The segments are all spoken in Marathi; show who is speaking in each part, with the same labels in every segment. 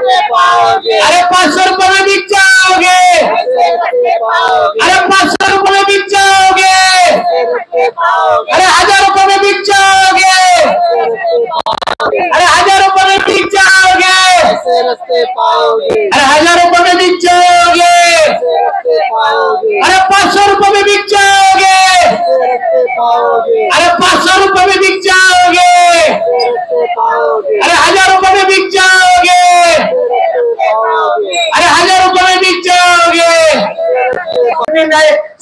Speaker 1: अरे 500 रुपये में बिक जाओगे, अरे 500 रुपये में बिक जाओगे, अरे 1000 रुपये में बिक जाओगे, अरे 1000 रुपये में बिक जाओगे, अरे 1000 रुपये में बिक जाओगे, अरे 500 रुपये में बिक जाओगे, अरे 500 रुपये में बिक जाओगे, अरे 1000 रुपये में बिक जाओगे, अरे 1000 रुपये में बिक जाओगे।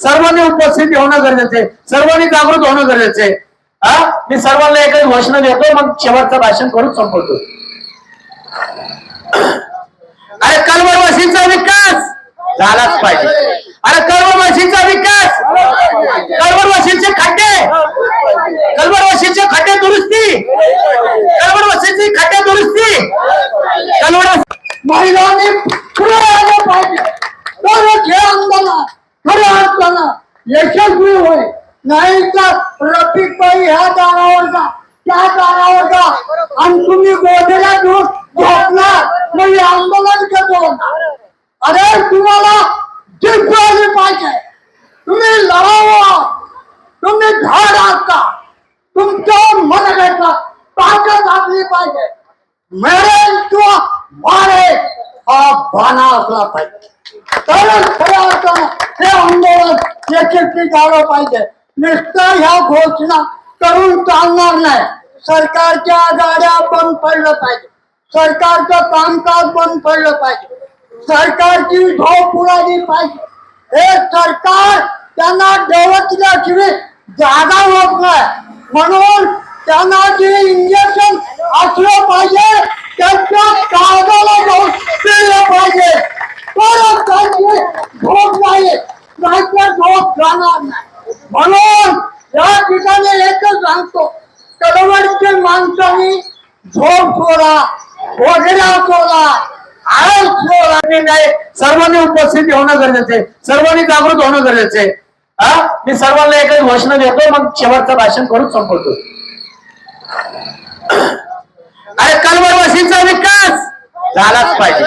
Speaker 1: सर्वांनी उपस्थिती होणं गरजेचं आहे, सर्वांनी जागृत होणं गरजेचं आहे। मी सर्वांना एकच घोषणा देतो, मग शेवटचं भाषण करून संपवतो। अरे कळवळवासींचा विकास झालाच पाहिजे, अरे कळवळवासींचा विकास, कळवळवासींचे खड्डे, कळवळवासींचे खड्डे दुरुस्ती, कळवळवासींची खड्डे दुरुस्ती,
Speaker 2: महिलांनी पुढे आलं पाहिजे, तरच हे आंदोलन खरं अर्थानं यशस्वी होईल। नाही तर रफिकबाई ह्या दारावर जा, त्या दारावर जा आणि तुम्ही गोधड्या घेऊन झोपणार, मग हे आंदोलन कसं होणार? अरे तुम्हाला जिद्द आली पाहिजे, तुम्ही लढावं, तुम्ही धाड असता, तुमच्या मनगटात ताकद असली पाहिजे। मरेल किंवा मारे हा बाणा असला पाहिजे, तरच खऱ्या अर्थानं हे आंदोलन यशस्वी झालं पाहिजे। नुसतं ह्या घोषणा करून चालणार नाही, सरकारच्या गाड्या बंद पडलं पाहिजे, सरकारचं कामकाज बंद पडलं पाहिजे, सरकारची झोप उडाली पाहिजे। हे सरकार त्यांना डवचल्याशिवाय जागा होत नाही, म्हणून त्यांना जे इंजेक्शन असलं पाहिजे त्यांच्या काळजाला जाऊन पिळलं पाहिजे, तरच त्यांची झोप नाही, नाहीतर झोप जाणार नाही। म्हणून या ठिकाणी एकच सांगतो, कळवळच्या माणसांनी झोप सोडा, वगैरे सोडा, आळस सोडा।
Speaker 1: नाही, सर्वांनी उपस्थिती होणं गरजेचं आहे, सर्वांनी जागृत होणं गरजेचं आहे। मी सर्वांना एकच घोषणा देतो, मग शेवटचं भाषण करून संपवतो। अरे कळवळवासींचा विकास झालाच पाहिजे,